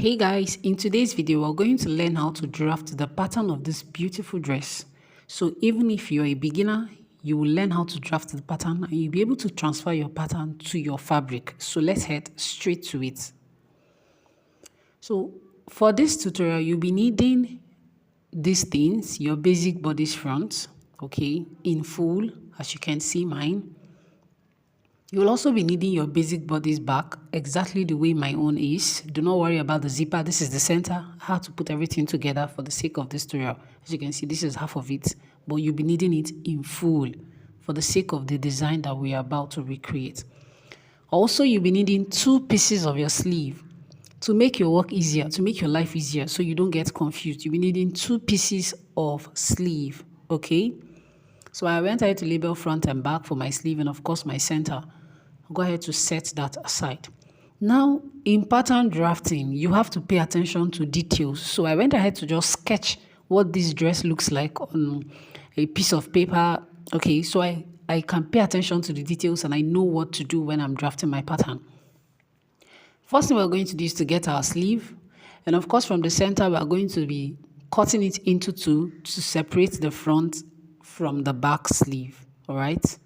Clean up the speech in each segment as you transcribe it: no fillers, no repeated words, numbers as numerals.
Hey guys, in today's video we're going to learn how to draft the pattern of this beautiful dress. So even if you're a beginner, you will learn how to draft the pattern and you'll be able to transfer your pattern to your fabric. So let's head straight to it. So for this tutorial, you'll be needing these things: your basic bodice front, okay, in full, as you can see mine. You'll also be needing your basic bodice back, exactly the way my own is. Do not worry about the zipper. This is the center. I had to put everything together for the sake of this tutorial. As you can see, this is half of it, but you'll be needing it in full for the sake of the design that we are about to recreate. Also, you'll be needing 2 pieces of your sleeve to make your work easier, to make your life easier, so you don't get confused. You'll be needing 2 pieces of sleeve, okay? So I went ahead to label front and back for my sleeve and of course my center. Go ahead to set that aside. Now, in pattern drafting, you have to pay attention to details. So I went ahead to just sketch what this dress looks like on a piece of paper. Okay, so I can pay attention to the details and I know what to do when I'm drafting my pattern. First thing we're going to do is to get our sleeve. And of course, from the center, we're going to be cutting it into 2 to separate the front from the back sleeve. All right.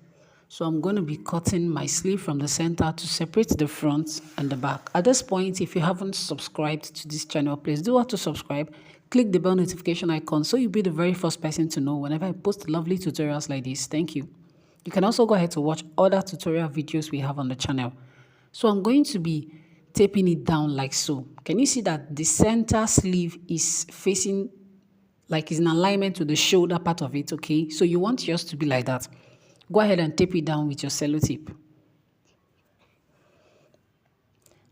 So I'm going to be cutting my sleeve from the center to separate the front and the back. At this point, if you haven't subscribed to this channel, please do want to subscribe. Click the bell notification icon so you'll be the very first person to know whenever I post lovely tutorials like this. Thank you. You can also go ahead to watch other tutorial videos we have on the channel. So I'm going to be taping it down like so. Can you see that the center sleeve is facing, like is in alignment to the shoulder part of it, okay? So you want yours to be like that. Go ahead and tape it down with your cello tape.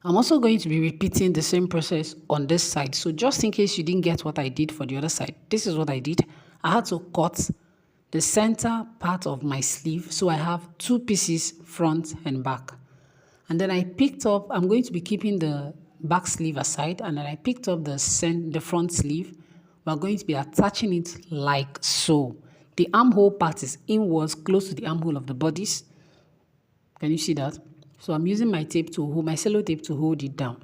I'm also going to be repeating the same process on this side. So just in case you didn't get what I did for the other side, this is what I did. I had to cut the center part of my sleeve. So I have 2 pieces, front and back. And then I picked up, I'm going to be keeping the back sleeve aside. And then I picked up the front sleeve. We're going to be attaching it like so. The armhole part is inwards, close to the armhole of the bodice. Can you see that? So I'm using my tape to hold, my cello tape to hold it down.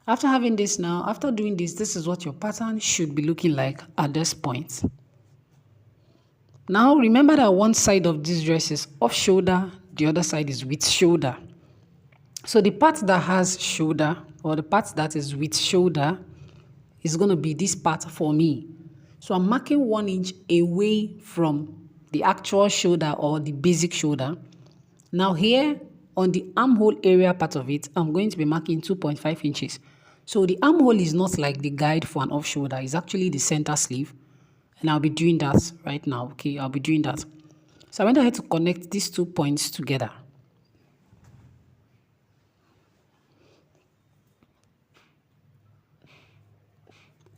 After having this now, after doing this, this is what your pattern should be looking like at this point. Now remember that one side of this dress is off shoulder, the other side is with shoulder. So the part that has shoulder, or the part that is with shoulder, is going to be this part for me. So I'm marking 1 inch away from the actual shoulder or the basic shoulder. Now here on the armhole area part of it, I'm going to be marking 2.5 inches. So the armhole is not like the guide for an off shoulder. It's actually the center sleeve. And I'll be doing that right now. Okay, I'll be doing that. So I went ahead to connect these 2 points together.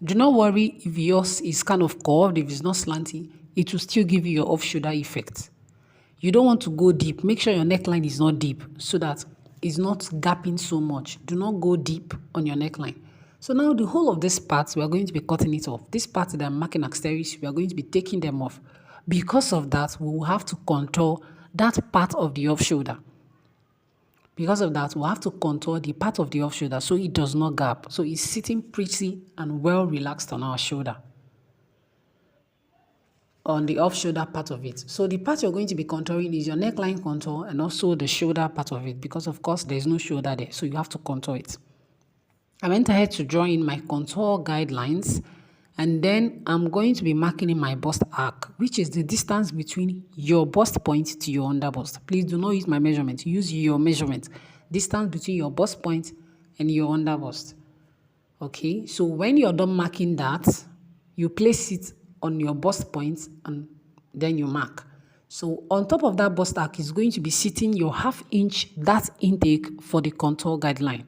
Do not worry if yours is kind of curved, if it's not slanty, it will still give you your off-shoulder effect. You don't want to go deep. Make sure your neckline is not deep so that it's not gapping so much. Do not go deep on your neckline. So now the whole of this part, we are going to be cutting it off. This part that I'm marking asterisk, we are going to be taking them off. Because of that, we will have to contour that part of the off-shoulder. Because of that, we'll have to contour the part of the off shoulder so it does not gap. So it's sitting pretty and well relaxed on our shoulder, on the off shoulder part of it. So the part you're going to be contouring is your neckline contour and also the shoulder part of it, because of course there's no shoulder there. So you have to contour it. I went ahead to draw in my contour guidelines, and then I'm going to be marking in my bust arc, which is the distance between your bust point to your under bust. Please do not use my measurement. Use your measurement. Distance between your bust point and your under bust. Okay, so when you're done marking that, you place it on your bust point and then you mark. So on top of that bust arc is going to be sitting your 1/2 inch, that intake for the contour guideline.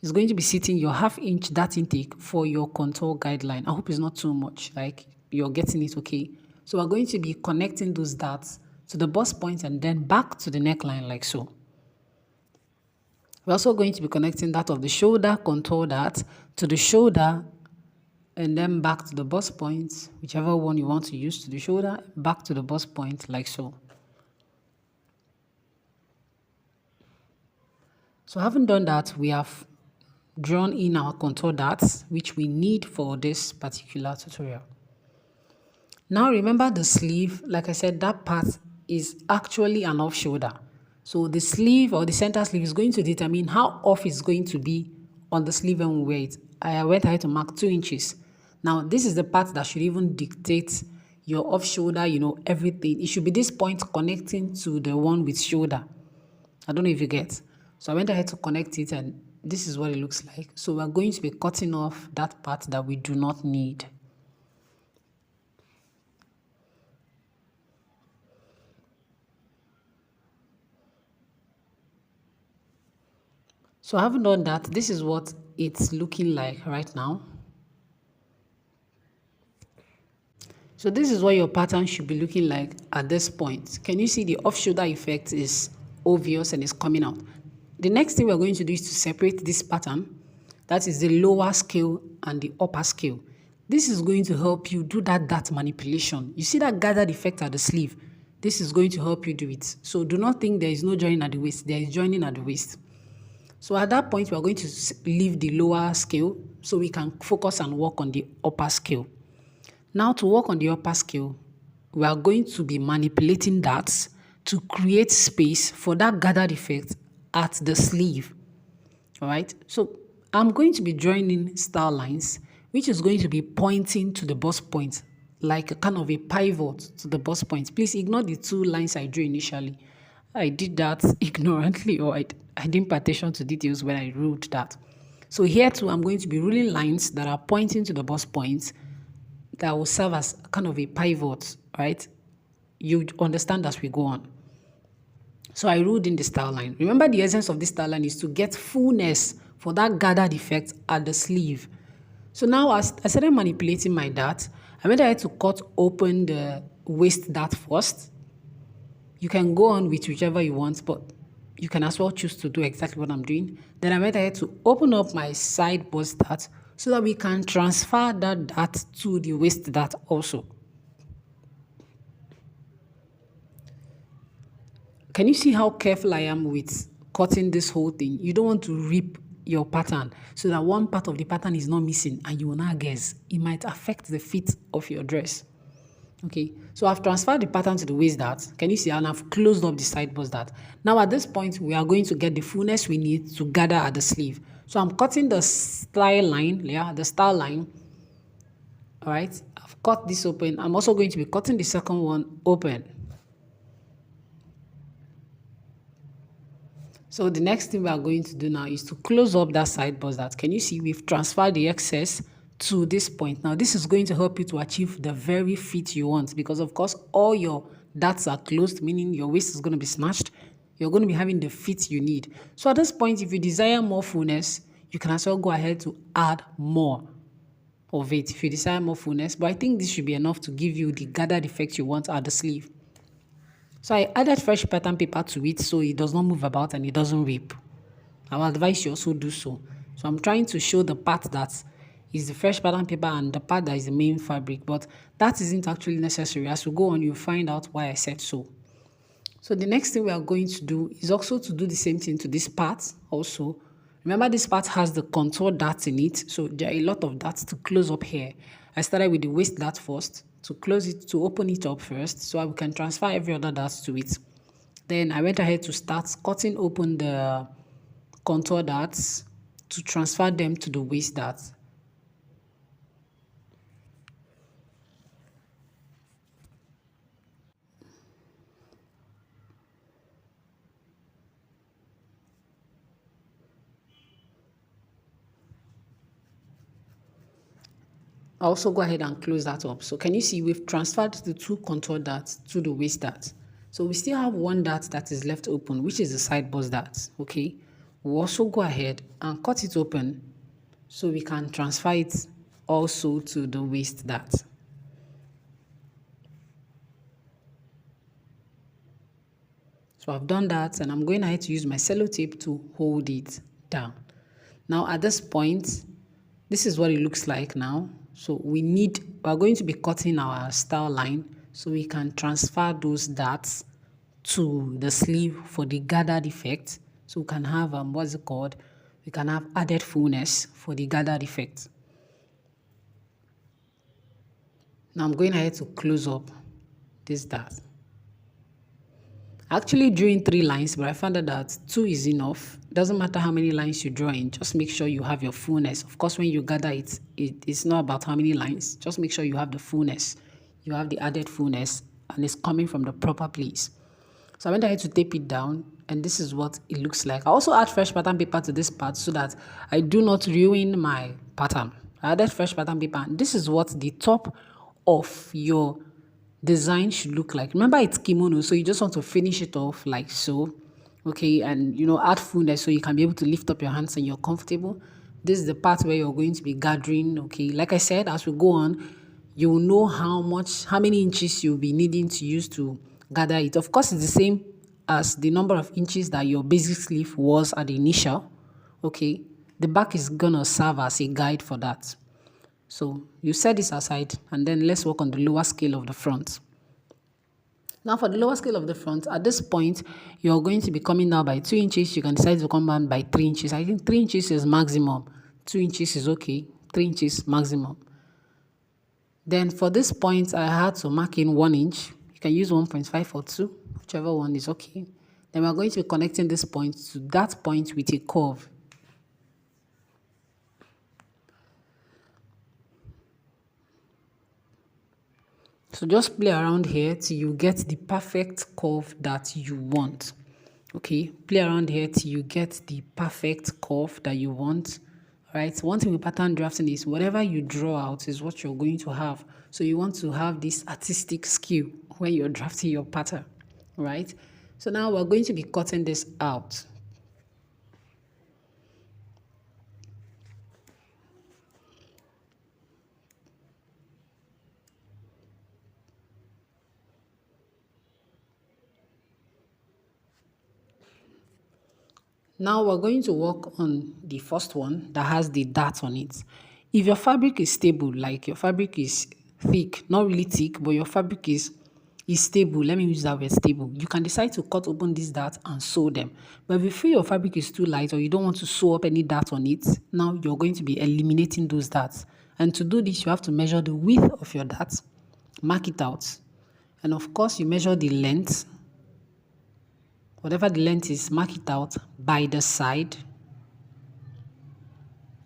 It's going to be sitting your 1/2 inch that intake for your contour guideline. I hope it's not too much, like you're getting it okay. So we're going to be connecting those darts to the bust point and then back to the neckline like so. We're also going to be connecting that of the shoulder contour dart to the shoulder and then back to the bust point, whichever one you want to use, to the shoulder, back to the bust point like so. So having done that, we have drawn in our contour darts, which we need for this particular tutorial. Now remember the sleeve, like I said, that part is actually an off shoulder. So the sleeve or the center sleeve is going to determine how off it's going to be on the sleeve when we wear it. I went ahead to mark 2 inches. Now this is the part that should even dictate your off shoulder, everything. It should be this point connecting to the one with shoulder. I don't know if you get. So I went ahead to connect it and this is what it looks like. So we're going to be cutting off that part that we do not need. So having done that, this is what it's looking like right now. So this is what your pattern should be looking like at this point. Can you see the off-shoulder effect is obvious and is coming out? The next thing we're going to do is to separate this pattern. That is the lower scale and the upper scale. This is going to help you do that manipulation. You see that gathered effect at the sleeve? This is going to help you do it. So do not think there is no joining at the waist. There is joining at the waist. So at that point, we are going to leave the lower scale so we can focus and work on the upper scale. Now to work on the upper scale, we are going to be manipulating darts to create space for that gathered effect at the sleeve. All right. So I'm going to be drawing in star lines, which is going to be pointing to the bust point, like a kind of a pivot to the bust point. Please ignore the 2 lines I drew initially. I did that ignorantly, or I didn't pay attention to details when I wrote that. So here too, I'm going to be ruling lines that are pointing to the bust points that will serve as kind of a pivot, right? You understand as we go on. So I ruled in the star line. Remember, the essence of this star line is to get fullness for that gathered effect at the sleeve. So now as I started manipulating my dart, I went ahead to cut open the waist dart first. You can go on with whichever you want, but you can as well choose to do exactly what I'm doing. Then I went ahead to open up my side bust dart so that we can transfer that dart to the waist dart also. Can you see how careful I am with cutting this whole thing? You don't want to rip your pattern so that one part of the pattern is not missing and you will not guess. It might affect the fit of your dress. Okay, so I've transferred the pattern to the waist dart. Can you see? And I've closed up the side bust dart. Now at this point, we are going to get the fullness we need to gather at the sleeve. So I'm cutting the style line, the star line. All right, I've cut this open. I'm also going to be cutting the second one open. So the next thing we are going to do now is to close up that side bust dart. Can you see? We've transferred the excess to this point. Now this is going to help you to achieve the very fit you want, because of course all your darts are closed, meaning your waist is going to be snatched. You're going to be having the fit you need. So at this point, if you desire more fullness, you can as well go ahead to add more of it if you desire more fullness. But I think this should be enough to give you the gathered effect you want at the sleeve. So I added fresh pattern paper to it so it does not move about and it doesn't rip. I will advise you also do so. So I'm trying to show the part that is the fresh pattern paper and the part that is the main fabric, but that isn't actually necessary. As we go on, you'll find out why I said so. So the next thing we are going to do is also to do the same thing to this part also. Remember, this part has the contour darts in it, so there are a lot of darts to close up here. I started with the waist dart first, to close it, to open it up first, so we can transfer every other dart to it. Then I went ahead to start cutting open the contour darts to transfer them to the waist darts. I'll also go ahead and close that up. So can you see we've transferred the 2 contour darts to the waist dart. So we still have 1 dart that is left open, which is the side bust dart. Okay, we'll also go ahead and cut it open so we can transfer it also to the waist dart. So I've done that and I'm going ahead to use my sellotape to hold it down. Now at this point, this is what it looks like now. So we're going to be cutting our style line so we can transfer those darts to the sleeve for the gathered effect. So we can have, what's it called? we can have added fullness for the gathered effect. Now I'm going ahead to close up this dart. I actually drew in 3 lines, but I found out that 2 is enough. Doesn't matter how many lines you draw in, just make sure you have your fullness. Of course, when you gather it, it's not about how many lines. Just make sure you have the fullness. You have the added fullness, and it's coming from the proper place. So I went ahead to tape it down, and this is what it looks like. I also add fresh pattern paper to this part so that I do not ruin my pattern. I added fresh pattern paper, and this is what the top of your design should look like. Remember, it's kimono, so you just want to finish it off like so, okay, and add fullness so you can be able to lift up your hands and you're comfortable. This is the part where you're going to be gathering, okay. Like I said, as we go on, you will know how many inches you'll be needing to use to gather it. Of course, it's the same as the number of inches that your basic sleeve was at the initial, okay. The back is gonna serve as a guide for that. So you set this aside, and then let's work on the lower scale of the front. Now for the lower scale of the front, at this point, you're going to be coming down by 2 inches. You can decide to come down by 3 inches. I think 3 inches is maximum. 2 inches is okay. 3 inches maximum. Then for this point, I had to mark in 1 inch. You can use 1.5 or 2, whichever one is okay. Then we're going to be connecting this point to that point with a curve. So just play around here till you get the perfect curve that you want. Okay, play around here till you get the perfect curve that you want. All right, one thing with pattern drafting is whatever you draw out is what you're going to have. So you want to have this artistic skill when you're drafting your pattern, right? So now we're going to be cutting this out. Now we're going to work on the first one that has the dart on it. If your fabric is stable, like your fabric is thick, not really thick, but your fabric is stable, let me use that word stable, you can decide to cut open this dart and sew them. But if you feel your fabric is too light or you don't want to sew up any dart on it, now you're going to be eliminating those darts. And to do this, you have to measure the width of your dart, mark it out. And of course, you measure the length. Whatever the length is, mark it out by the side.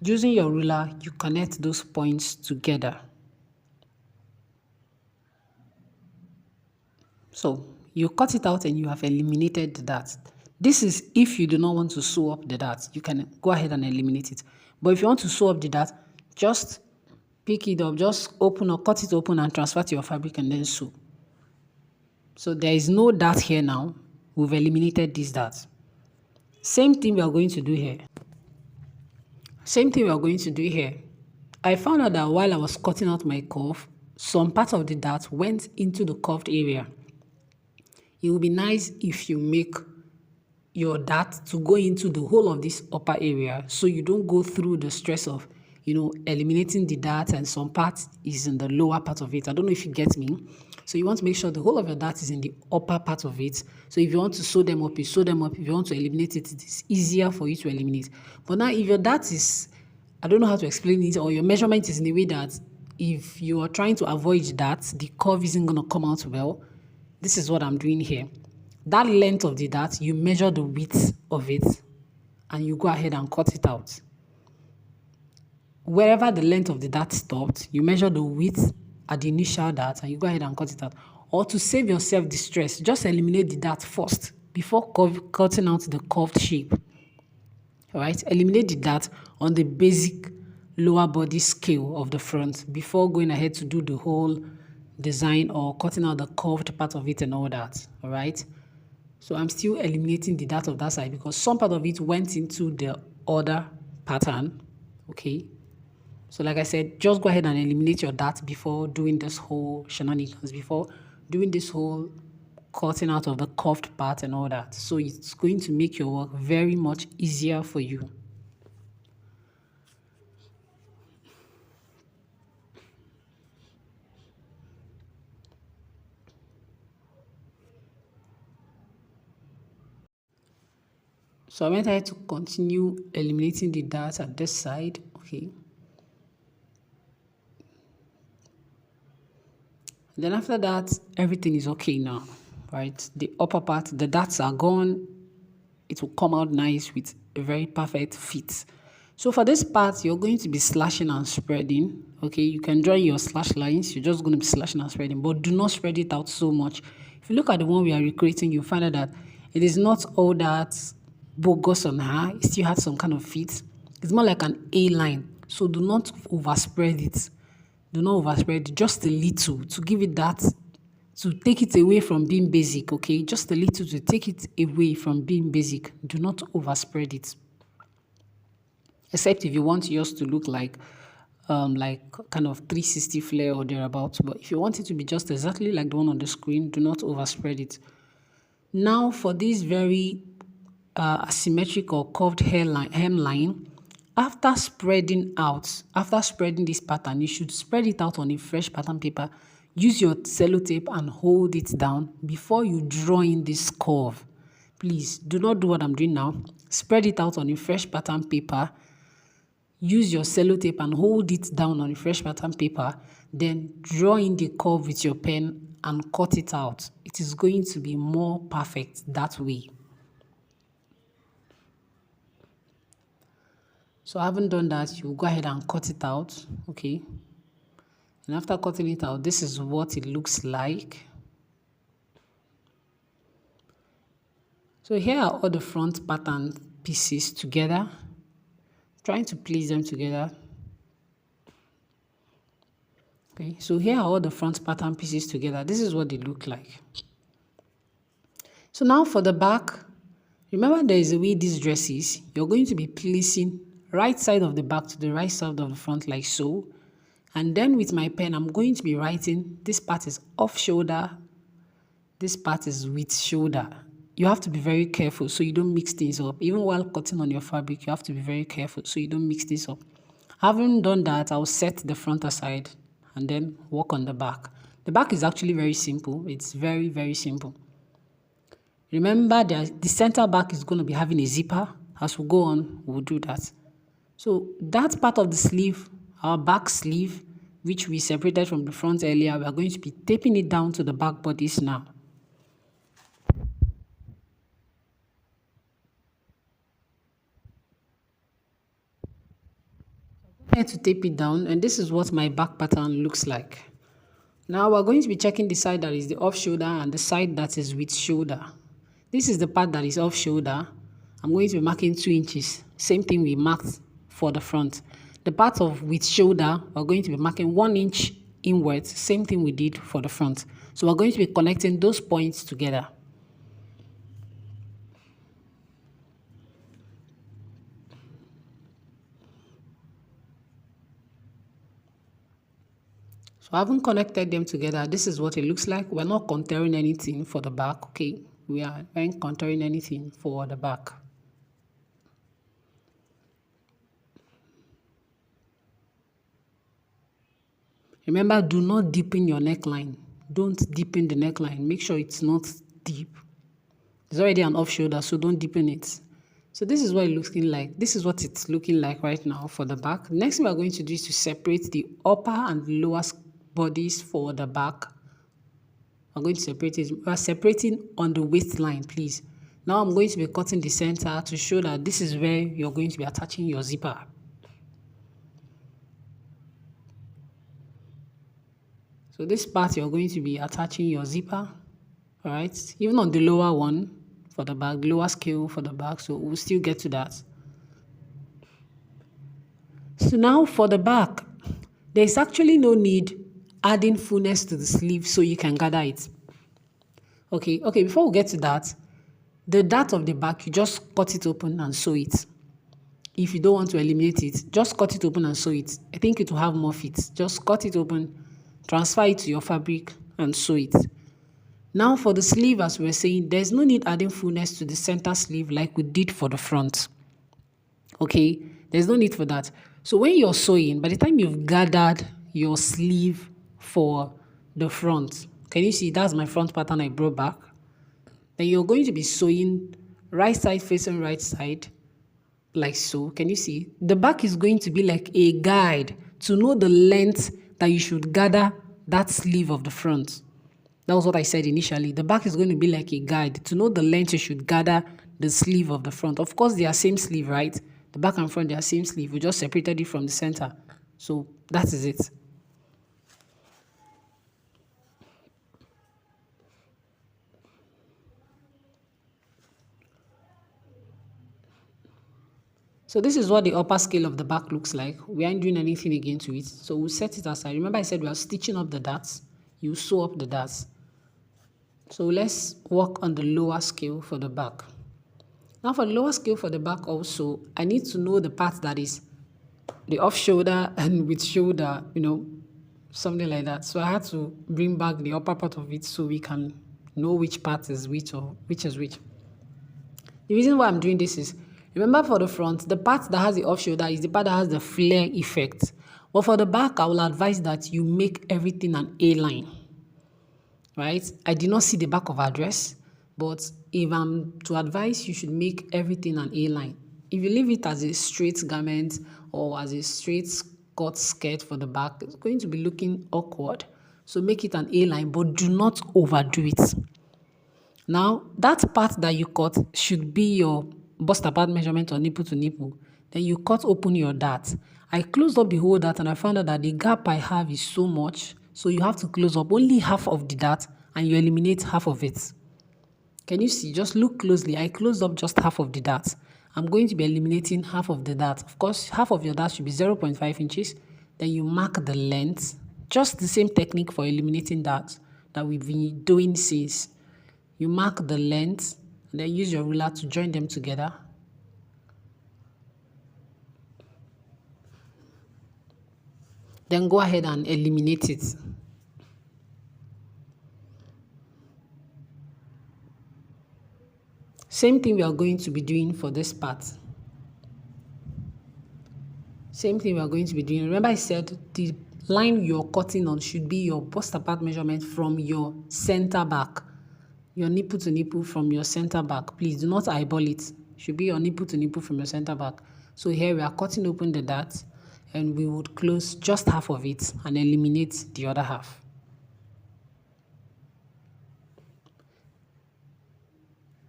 Using your ruler, you connect those points together. So you cut it out and you have eliminated the dart. This is if you do not want to sew up the dart. You can go ahead and eliminate it. But if you want to sew up the dart, just pick it up, just open or cut it open and transfer to your fabric and then sew. So there is no dart here now. We've eliminated this dart. Same thing we are going to do here. Same thing we are going to do here. I found out that while I was cutting out my curve, some part of the dart went into the curved area. It would be nice if you make your dart to go into the whole of this upper area so you don't go through the stress of eliminating the dart and some part is in the lower part of it. I don't know if you get me. So you want to make sure the whole of your dart is in the upper part of it. So if you want to sew them up, you sew them up. If you want to eliminate it, it's easier for you to eliminate. But now if your dart is, I don't know how to explain it, or your measurement is in a way that if you are trying to avoid that, the curve isn't going to come out well. This is what I'm doing here. That length of the dart, you measure the width of it and you go ahead and cut it out. Wherever the length of the dart stopped, you measure the width at the initial dart and you go ahead and cut it out. Or to save yourself distress, just eliminate the dart first before cutting out the curved shape. All right, eliminate the dart on the basic lower body scale of the front before going ahead to do the whole design or cutting out the curved part of it and all that. All right. So I'm still eliminating the dart of that side because some part of it went into the other pattern. Okay. So like I said, just go ahead and eliminate your dart before doing this whole shenanigans, before doing this whole cutting out of the curved part and all that. So it's going to make your work very much easier for you. So I went ahead to continue eliminating the darts at this side. Okay. Then after that, everything is okay now, right? The upper part, the darts are gone. It will come out nice with a very perfect fit. So for this part, you're going to be slashing and spreading. Okay, you can draw your slash lines. You're just going to be slashing and spreading, but do not spread it out so much. If you look at the one we are recreating, you'll find out that it is not all that bogus on her. It still has some kind of fit. It's more like an A line. So do not overspread it. Do not overspread, just a little to give it that, to take it away from being basic, okay? Just a little to take it away from being basic. Do not overspread it. Except if you want yours to look like kind of 360 flare or thereabouts. But if you want it to be just exactly like the one on the screen, do not overspread it. Now for this very asymmetric or curved hemline, after spreading this pattern, you should spread it out on a fresh pattern paper. Use your sellotape and hold it down before you draw in this curve. Please do not do what I'm doing now. Spread it out on a fresh pattern paper. Use your sellotape and hold it down on a fresh pattern paper. Then draw in the curve with your pen and cut it out. It is going to be more perfect that way. So I haven't done that. You go ahead and cut it out, okay? And after cutting it out, this is what it looks like. So here are all the front pattern pieces together. Trying to place them together. Okay, so here are all the front pattern pieces together. This is what they look like. So now for the back, remember there is a way this dress is. You're going to be placing right side of the back to the right side of the front like so. And then with my pen, I'm going to be writing, this part is off shoulder, this part is with shoulder. You have to be very careful so you don't mix things up. Even while cutting on your fabric, you have to be very careful so you don't mix this up. Having done that, I'll set the front aside and then work on the back. The back is actually very simple. It's very, very simple. Remember that the center back is going to be having a zipper. As we go on, we'll do that. So that part of the sleeve, our back sleeve, which we separated from the front earlier, we are going to be taping it down to the back bodice now. I'm going to tape it down, and this is what my back pattern looks like. Now we're going to be checking the side that is the off shoulder and the side that is with shoulder. This is the part that is off shoulder. I'm going to be marking 2 inches. Same thing we marked for the front. The part of with shoulder, we're going to be marking 1 inch inwards. Same thing we did for the front. So we're going to be connecting those points together. So I haven't connected them together. This is what it looks like. We're not contouring anything for the back, okay? We aren't contouring anything for the back. Remember, do not deepen your neckline. Don't deepen the neckline. Make sure it's not deep. It's already an off shoulder, so don't deepen it. So this is what it's looking like. This is what it's looking like right now for the back. Next thing we're going to do is to separate the upper and lower bodies for the back. I'm going to separate it. We're separating on the waistline, please. Now I'm going to be cutting the center to show that this is where you're going to be attaching your zipper. So this part you're going to be attaching your zipper, all right? Even on the lower one for the back, lower scale for the back, so we'll still get to that. So now for the back, there's actually no need adding fullness to the sleeve so you can gather it. Okay, before we get to that, the dart of the back, you just cut it open and sew it. If you don't want to eliminate it, just cut it open and sew it. I think it will have more fit. Just cut it open, transfer it to your fabric and sew it. Now for the sleeve, as we were saying, there's no need adding fullness to the center sleeve like we did for the front. Okay, there's no need for that. So when you're sewing, by the time you've gathered your sleeve for the front, can you see that's my front pattern I brought back? Then you're going to be sewing right side facing right side, like so. Can you see? The back is going to be like a guide to know the length that you should gather that sleeve of the front. That was what I said initially. The back is going to be like a guide to know the length you should gather the sleeve of the front. Of course, they are same sleeve, right? The back and front, they are same sleeve. We just separated it from the center. So that is it. So this is what the upper scale of the back looks like. We aren't doing anything again to it. So we'll set it aside. Remember I said we are stitching up the darts. You sew up the darts. So let's work on the lower scale for the back. Now for the lower scale for the back also, I need to know the part that is the off shoulder and with shoulder, something like that. So I had to bring back the upper part of it so we can know which part is which or which is which. The reason why I'm doing this is, remember for the front, the part that has the off shoulder is the part that has the flare effect. But for the back, I will advise that you make everything an A-line, right? I did not see the back of our dress, but if I'm to advise, you should make everything an A-line. If you leave it as a straight garment or as a straight cut skirt for the back, it's going to be looking awkward. So make it an A-line, but do not overdo it. Now, that part that you cut should be your bust apart measurement or nipple to nipple. Then you cut open your dart. I closed up the whole dart and I found out that the gap I have is so much. So you have to close up only half of the dart and you eliminate half of it. Can you see? Just look closely. I closed up just half of the dart. I'm going to be eliminating half of the dart. Of course, half of your dart should be 0.5 inches. Then you mark the length. Just the same technique for eliminating dart that we've been doing since. You mark the length and then use your ruler to join them together. Then go ahead and eliminate it. Same thing we are going to be doing for this part. Same thing we are going to be doing. Remember I said the line you're cutting on should be your bust apart measurement from your center back. Your nipple to nipple from your center back. Please do not eyeball it. Should be your nipple to nipple from your center back. So here we are cutting open the dart and we would close just half of it and eliminate the other half.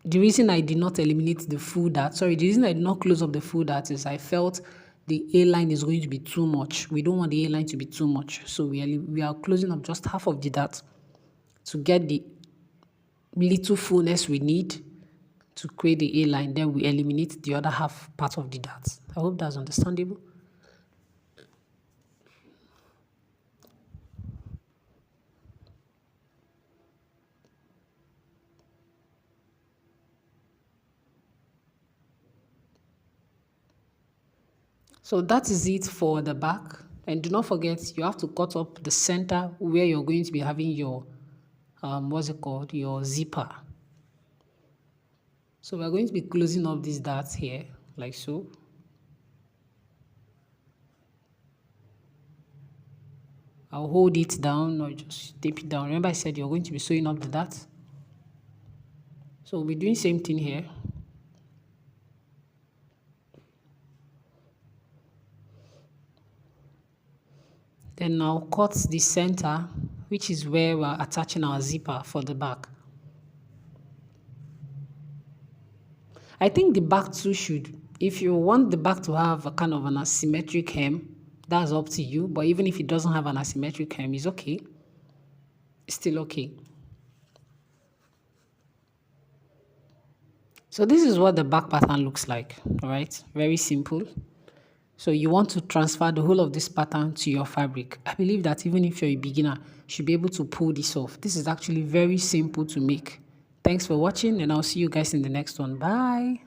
The reason I did not eliminate the full dart, the reason I did not close up the full dart is I felt the A-line is going to be too much. We don't want the A-line to be too much. So we are closing up just half of the dart to get the little fullness we need to create the A-line. Then we eliminate the other half part of the dart. I hope that's understandable. So that is it for the back. And do not forget, you have to cut up the center where you're going to be having your your zipper. So we're going to be closing up these darts here, like so. I'll hold it down or just tape it down. Remember I said you're going to be sewing up the darts. So we'll be doing same thing here. Then I'll cut the center, which is where we're attaching our zipper for the back. I think the back too should, if you want the back to have a kind of an asymmetric hem, that's up to you. But even if it doesn't have an asymmetric hem, it's okay. It's still okay. So this is what the back pattern looks like, all right? Very simple. So you want to transfer the whole of this pattern to your fabric. I believe that even if you're a beginner, you should be able to pull this off. This is actually very simple to make. Thanks for watching and I'll see you guys in the next one. Bye.